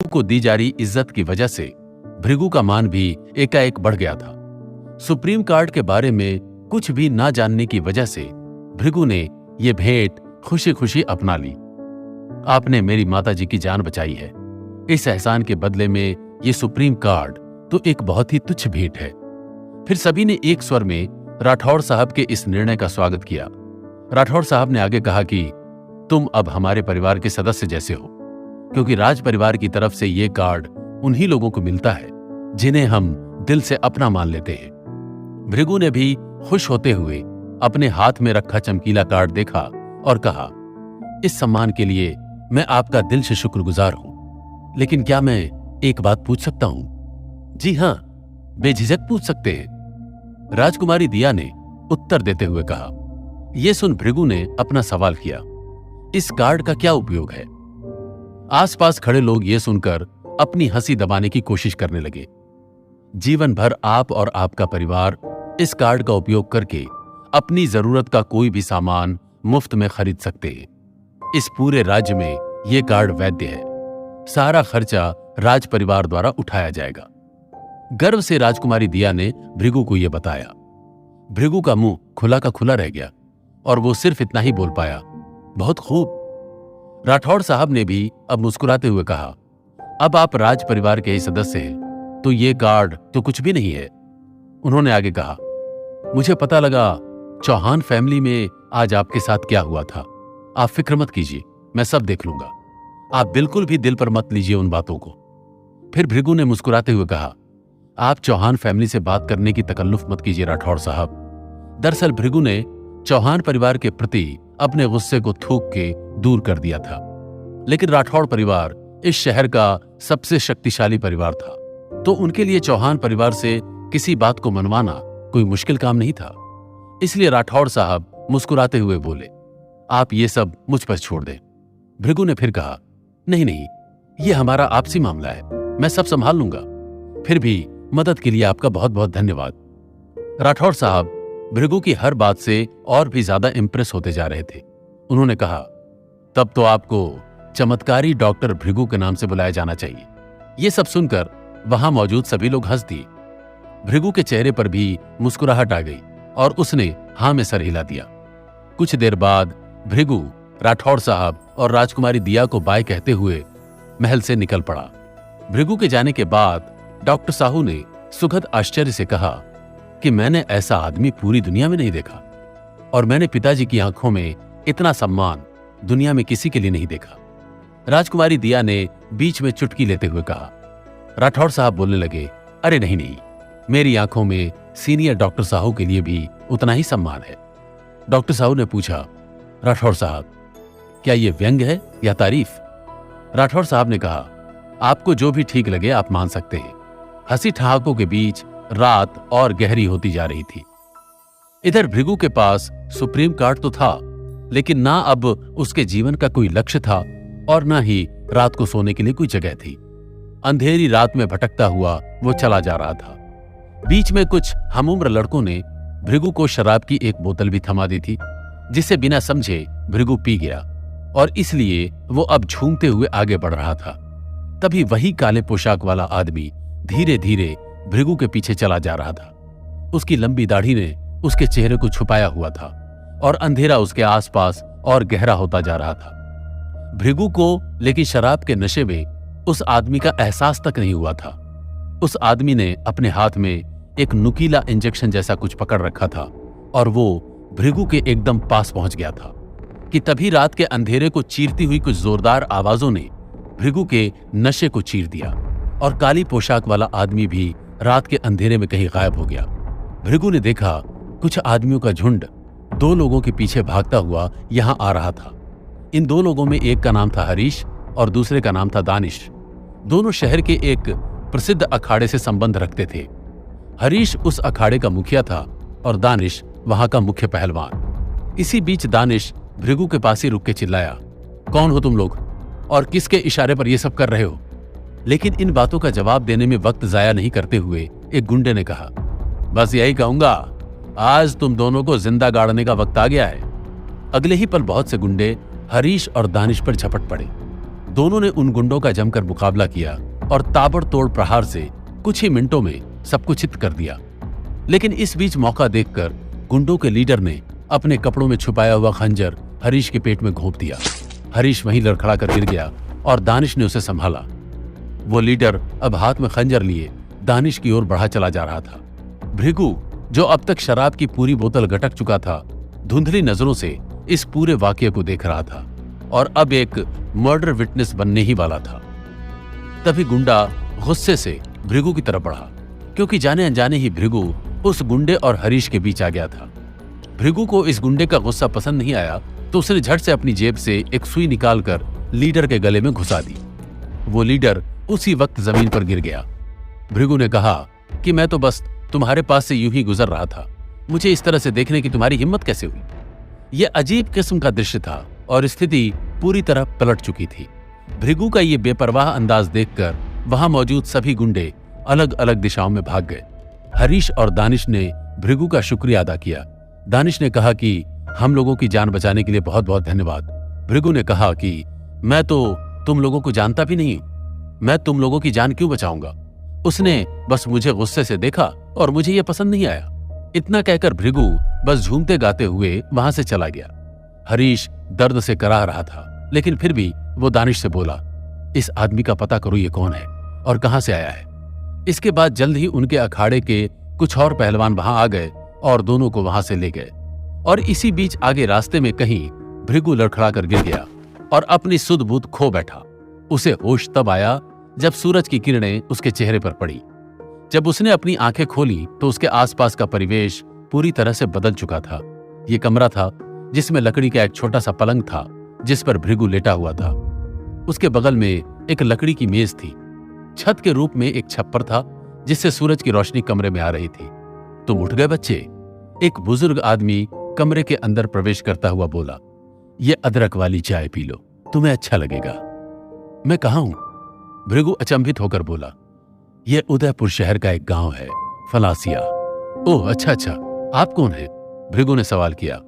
को दी जा रही इज्जत की वजह से भृगु का मान भी एकाएक बढ़ गया था। सुप्रीम कोर्ट के बारे में कुछ भी ना जानने की वजह से भृगु ने यह भेंट खुशी खुशी अपना ली। आपने मेरी माताजी की जान बचाई है, इस एहसान के बदले में ये सुप्रीम कोर्ट तो एक बहुत ही तुच्छ भेंट है। फिर सभी ने एक स्वर में राठौड़ साहब के इस निर्णय का स्वागत किया। राठौड़ साहब ने आगे कहा कि तुम अब हमारे परिवार के सदस्य जैसे हो, क्योंकि राज परिवार की तरफ से ये कार्ड उन्हीं लोगों को मिलता है जिन्हें हम दिल से अपना मान लेते हैं। भृगु ने भी खुश होते हुए अपने हाथ में रखा चमकीला कार्ड देखा और कहा, इस सम्मान के लिए मैं आपका दिल से शुक्रगुजार हूं, लेकिन क्या मैं एक बात पूछ सकता हूं? जी हां, बेझिझक पूछ सकते हैं, राजकुमारी दिया ने उत्तर देते हुए कहा। यह सुन भृगु ने अपना सवाल किया, इस कार्ड का क्या उपयोग है? आसपास खड़े लोग यह सुनकर अपनी हंसी दबाने की कोशिश करने लगे। जीवन भर आप और आपका परिवार इस कार्ड का उपयोग करके अपनी जरूरत का कोई भी सामान मुफ्त में खरीद सकते हैं। इस पूरे राज्य में यह कार्ड वैध है। सारा खर्चा राज परिवार द्वारा उठाया जाएगा। गर्व से राजकुमारी दिया ने भृगु को यह बताया। भृगु का मुंह खुला का खुला रह गया और वो सिर्फ इतना ही बोल पाया, बहुत खूब। राठौड़ साहब ने भी अब मुस्कुराते हुए कहा, अब आप राज परिवार के ही सदस्य हैं, तो ये कार्ड तो कुछ भी नहीं है। उन्होंने आगे कहा, मुझे पता लगा चौहान फैमिली में आज आपके साथ क्या हुआ था। आप फिक्र मत कीजिए, मैं सब देख लूंगा। आप बिल्कुल भी दिल पर मत लीजिए उन बातों को। फिर भृगु ने मुस्कुराते हुए कहा, आप चौहान फैमिली से बात करने की तकल्लुफ मत कीजिए राठौड़ साहब। दरअसल भृगु ने चौहान परिवार के प्रति अपने गुस्से को थूक के दूर कर दिया था। लेकिन राठौड़ परिवार इस शहर का सबसे शक्तिशाली परिवार था, तो उनके लिए चौहान परिवार से किसी बात को मनवाना कोई मुश्किल काम नहीं था। इसलिए राठौड़ साहब मुस्कुराते हुए बोले, आप ये सब मुझ पर छोड़ दें। भृगु ने फिर कहा, नहीं नहीं, ये हमारा आपसी मामला है, मैं सब संभाल लूंगा। फिर भी मदद के लिए आपका बहुत बहुत धन्यवाद। राठौड़ साहब भृगु की हर बात से और भी ज्यादा इंप्रेस होते जा रहे थे। उन्होंने कहा, तब तो आपको चमत्कारी डॉक्टर भृगु के नाम से बुलाया जाना चाहिए। यह सब सुनकर वहां मौजूद सभी लोग हंस दिए। भृगु के चेहरे पर भी मुस्कुराहट आ गई और उसने हां में सर हिला दिया। कुछ देर बाद भृगु राठौड़ साहब और राजकुमारी दिया को बाय कहते हुए महल से निकल पड़ा। भृगु के जाने के बाद डॉक्टर साहू ने सुखद आश्चर्य से कहा कि मैंने ऐसा आदमी पूरी दुनिया में नहीं देखा और मैंने पिताजी की आंखों में इतना सम्मान दुनिया में किसी के लिए नहीं देखा। राजकुमारी दिया ने बीच में चुटकी लेते हुए कहा। राठौड़ साहब बोलने लगे, अरे नहीं नहीं, मेरी आंखों में सीनियर डॉक्टर साहू के लिए भी उतना ही सम्मान है। डॉक्टर साहू ने पूछा, राठौड़ साहब, क्या यह व्यंग है या तारीफ? राठौड़ साहब ने कहा, आपको जो भी ठीक लगे आप मान सकते हैं। हंसी ठहाकों के बीच रात और गहरी होती जा रही थी। इधर भृगु के पास सुप्रीम कोर्ट तो था, लेकिन ना अब उसके जीवन का कोई लक्ष्य था और ना ही रात को सोने के लिए कोई जगह थी। अंधेरी रात में भटकता हुआ वो चला जा रहा था। बीच में कुछ हमउम्र लड़कों ने भृगु को शराब की एक बोतल भी थमा दी थी, जिसे बिना समझे भृगु पी गया और इसलिए वो अब झूमते हुए आगे बढ़ रहा था। तभी वही काले पोशाक वाला आदमी धीरे धीरे भृगु के पीछे चला जा रहा था। उसकी लंबी दाढ़ी ने उसके चेहरे को छुपाया हुआ था और अंधेरा उसके आसपास और गहरा होता जा रहा था। भृगु को लेकिन शराब के नशे में उस आदमी का एहसास तक नहीं हुआ था। उस आदमी ने अपने हाथ में एक नुकीला इंजेक्शन जैसा कुछ पकड़ रखा था और वो भृगु के एकदम पास पहुंच गया था कि तभी रात के अंधेरे को चीरती हुई कुछ जोरदार आवाजों ने भृगु के नशे को चीर दिया और काली पोशाक वाला आदमी भी रात के अंधेरे में कहीं गायब हो गया। भृगु ने देखा कुछ आदमियों का झुंड दो लोगों के पीछे भागता हुआ यहां आ रहा था। इन दो लोगों में एक का नाम था हरीश और दूसरे का नाम था दानिश। दोनों शहर के एक प्रसिद्ध अखाड़े से संबंध रखते थे। हरीश उस अखाड़े का मुखिया था और दानिश वहां का मुख्य पहलवान। इसी बीच दानिश भृगु के पास ही रुक के चिल्लाया, कौन हो तुम लोग और किसके इशारे पर ये सब कर रहे हो? लेकिन इन बातों का जवाब देने में वक्त जाया नहीं करते हुए एक गुंडे ने कहा, बस यही कहूंगा, आज तुम दोनों को जिंदा गाड़ने का वक्त आ गया है। अगले ही पल बहुत से गुंडे हरीश और दानिश पर झपट पड़े। दोनों ने उन गुंडों का जमकर मुकाबला किया और ताबड़तोड़ प्रहार से कुछ ही मिनटों में सब कुछ चित कर दिया। लेकिन इस बीच मौका देखकर गुंडों के लीडर ने अपने कपड़ों में छुपाया हुआ खंजर हरीश के पेट में घोंप दिया। हरीश वहीं लड़खड़ा कर गिर गया और दानिश ने उसे संभाला। वो लीडर अब हाथ में खंजर लिए दानिश की ओर बढ़ा चला जा रहा था। भृगु, जो अब तक शराब की पूरी बोतल गटक चुका था, धुंधली नजरों से इस पूरे वाकये को देख रहा था और अब एक मर्डर विटनेस बनने ही वाला था। तभी गुंडा गुस्से से भृगु की तरफ बढ़ा, क्योंकि जाने अनजाने ही भृगु उस गुंडे और हरीश के बीच आ गया था। भृगु को इस गुंडे का गुस्सा पसंद नहीं आया तो उसने झट से अपनी जेब से एक सुई निकालकर लीडर के गले में घुसा दी। वो लीडर उसी वक्त जमीन पर गिर गया। भृगु ने कहा कि मैं तो बस तुम्हारे पास से यूं ही गुजर रहा था, मुझे इस तरह से देखने की तुम्हारी हिम्मत कैसे हुई? यह अजीब किस्म का दृश्य था और स्थिति पूरी तरह पलट चुकी थी। भृगु का ये बेपरवाह अंदाज देखकर वहां मौजूद सभी गुंडे अलग अलग दिशाओं में भाग गए। हरीश और दानिश ने भृगु का शुक्रिया अदा किया। दानिश ने कहा कि हम लोगों की जान बचाने के लिए बहुत बहुत धन्यवाद। भृगु ने कहा कि मैं तो तुम लोगों को जानता भी नहीं हूं, मैं तुम लोगों की जान क्यों बचाऊंगा? उसने बस मुझे गुस्से से देखा और मुझे यह पसंद नहीं आया। इतना कहकर भृगु बस झूमते गाते हुए वहां से चला गया। हरीश दर्द से कराह रहा था, लेकिन फिर भी वो दानिश से बोला, इस आदमी का पता करो, ये कौन है और कहां से आया है। इसके बाद जल्द ही उनके अखाड़े के कुछ और पहलवान वहां आ गए और दोनों को वहां से ले गए। और इसी बीच आगे रास्ते में कहीं भृगु लड़खड़ा कर गिर गया और अपनी सुध बुध खो बैठा। उसे होश तब आया जब सूरज की किरणें उसके चेहरे पर पड़ी। जब उसने अपनी आंखें खोली तो उसके आसपास का परिवेश पूरी तरह से बदल चुका था। ये कमरा था जिसमें लकड़ी का एक छोटा सा पलंग था जिस पर भृगु लेटा हुआ था। उसके बगल में एक लकड़ी की मेज थी। छत के रूप में एक छप्पर था जिससे सूरज की रोशनी कमरे में आ रही थी। तुम उठ गए बच्चे? एक बुजुर्ग आदमी कमरे के अंदर प्रवेश करता हुआ बोला, ये अदरक वाली चाय पी लो, तुम्हें अच्छा लगेगा। मैं कहाँ हूं? भृगु अचंभित होकर बोला, यह उदयपुर शहर का एक गांव है, फलासिया। ओह अच्छा अच्छा, आप कौन हैं? भृगु ने सवाल किया।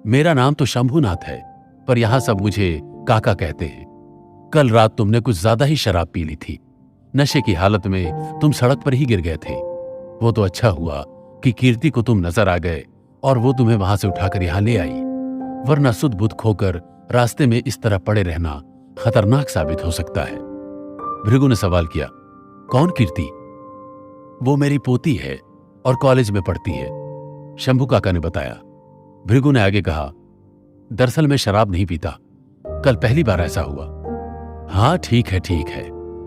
मेरा नाम तो शंभुनाथ है, पर यहां सब मुझे काका कहते हैं। कल रात तुमने कुछ ज्यादा ही शराब पी ली थी। नशे की हालत में तुम सड़क पर ही गिर गए थे। वो तो अच्छा हुआ कि कीर्ति को तुम नजर आ गए और वो तुम्हें वहां से उठाकर यहां ले आई, वरना सुध बुध खोकर रास्ते में इस तरह पड़े रहना खतरनाक साबित हो सकता है। भृगु ने सवाल किया, कौन कीर्ति? वो मेरी पोती है और कॉलेज में पढ़ती है, शंभू काका ने बताया। भृगु ने आगे कहा, दरअसल मैं शराब नहीं पीता, कल पहली बार ऐसा हुआ। हाँ ठीक है,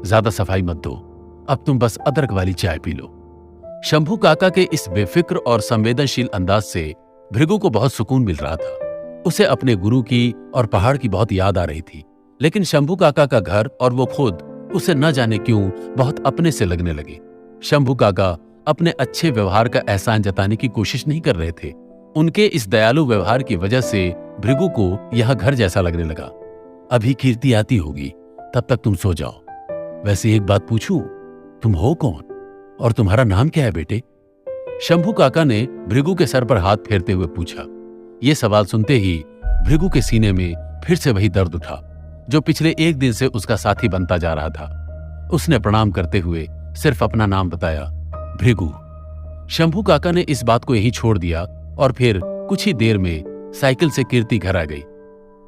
ज्यादा सफाई मत दो, अब तुम बस अदरक वाली चाय पी लो। शंभू काका के इस बेफिक्र और संवेदनशील अंदाज से भृगु को बहुत सुकून मिल रहा था। उसे अपने गुरु की और पहाड़ की बहुत याद आ रही थी, लेकिन शंभू काका का घर और वो खुद उसे न जाने क्यों बहुत अपने से लगने लगे। शंभू काका अपने अच्छे व्यवहार का एहसान जताने की कोशिश नहीं कर रहे थे। उनके इस दयालु व्यवहार की वजह से भृगु को यह घर जैसा लगने लगा। अभी कीर्ति आती होगी, तब तक तुम सो जाओ। वैसे एक बात पूछूं, तुम हो कौन और तुम्हारा नाम क्या है बेटे? शंभू काका ने भृगु के सर पर हाथ फेरते हुए पूछा। ये सवाल सुनते ही भृगु के सीने में फिर से वही दर्द उठा जो पिछले एक दिन से उसका साथी बनता जा रहा था। उसने प्रणाम करते हुए सिर्फ अपना नाम बताया, भृगु। शंभू काका ने इस बात को यहीं छोड़ दिया और फिर कुछ ही देर में साइकिल से कीर्ति घर आ गई।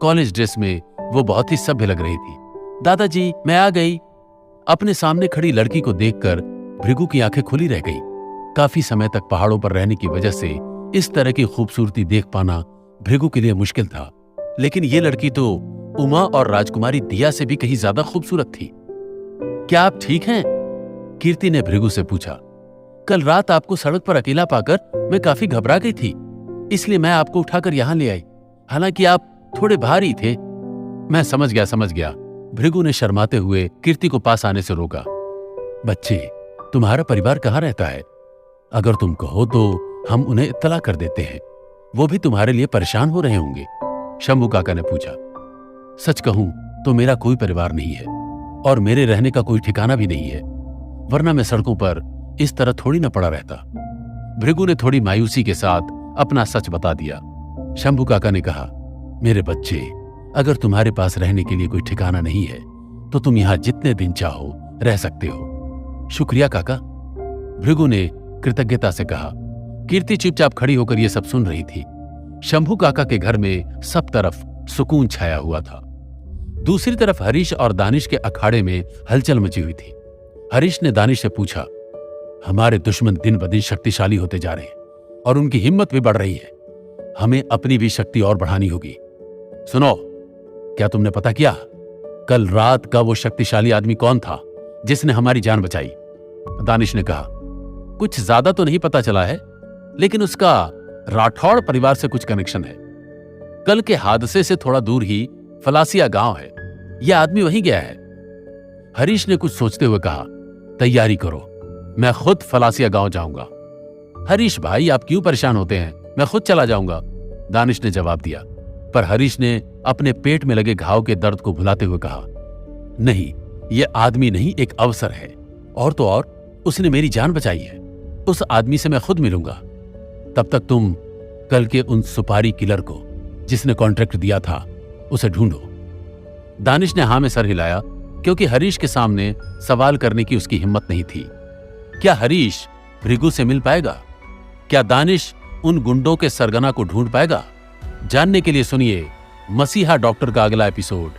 कॉलेज ड्रेस में वो बहुत ही सभ्य लग रही थी। दादाजी मैं आ गई। अपने सामने खड़ी लड़की को देखकर भृगु की आंखें खुली रह गई। काफी समय तक पहाड़ों पर रहने की वजह से इस तरह की खूबसूरती देख पाना भृगु के लिए मुश्किल था, लेकिन ये लड़की तो उमा और राजकुमारी दिया से भी कहीं ज्यादा खूबसूरत थी। क्या आप ठीक हैं? कीर्ति ने भृगु से पूछा। कल रात आपको सड़क पर अकेला पाकर मैं काफी घबरा गई थी, इसलिए मैं आपको उठाकर यहां ले आई, हालांकि आप थोड़े भारी थे। मैं समझ गया। भृगु ने शर्माते हुए कीर्ति को पास आने से रोका। बच्चे, तुम्हारा परिवार कहाँ रहता है? अगर तुम कहो तो हम उन्हें इत्तला कर देते हैं, वो भी तुम्हारे लिए परेशान हो रहे होंगे, शंभू काका ने पूछा। सच कहूं तो मेरा कोई परिवार नहीं है और मेरे रहने का कोई ठिकाना भी नहीं है, वरना मैं सड़कों पर इस तरह थोड़ी न पड़ा रहता। भृगु ने थोड़ी मायूसी के साथ अपना सच बता दिया। शंभू काका ने कहा, मेरे बच्चे, अगर तुम्हारे पास रहने के लिए कोई ठिकाना नहीं है तो तुम यहां जितने दिन चाहो रह सकते हो। शुक्रिया काका, भृगु ने कृतज्ञता से कहा। कीर्ति चुपचाप खड़ी होकर यह सब सुन रही थी। शंभू काका के घर में सब तरफ सुकून छाया हुआ था। दूसरी तरफ हरीश और दानिश के अखाड़े में हलचल मची हुई थी। हरीश ने दानिश से पूछा, हमारे दुश्मन दिन ब दिन शक्तिशाली होते जा रहे हैं और उनकी हिम्मत भी बढ़ रही है। हमें अपनी भी शक्ति और बढ़ानी होगी। सुनो, क्या तुमने पता किया कल रात का वो शक्तिशाली आदमी कौन था जिसने हमारी जान बचाई? दानिश ने कहा, कुछ ज्यादा तो नहीं पता चला है, लेकिन उसका राठौड़ परिवार से कुछ कनेक्शन है। कल के हादसे से थोड़ा दूर ही फलासिया गांव है। यह आदमी वहीं गया है। हरीश ने कुछ सोचते हुए कहा, तैयारी करो, मैं खुद फलासिया गांव जाऊंगा। हरीश भाई, आप क्यों परेशान होते हैं, मैं खुद चला जाऊंगा, दानिश ने जवाब दिया। पर हरीश ने अपने पेट में लगे घाव के दर्द को भुलाते हुए कहा, नहीं, यह आदमी नहीं, एक अवसर है। और तो और उसने मेरी जान बचाई है। उस आदमी से मैं खुद मिलूंगा। तब तक तुम कल के उन सुपारी किलर को जिसने कॉन्ट्रैक्ट दिया था उसे ढूंढो। दानिश ने हां में सर हिलाया, क्योंकि हरीश के सामने सवाल करने की उसकी हिम्मत नहीं थी। क्या हरीश भृगु से मिल पाएगा? क्या दानिश उन गुंडों के सरगना को ढूंढ पाएगा? जानने के लिए सुनिए मसीहा डॉक्टर का अगला एपिसोड।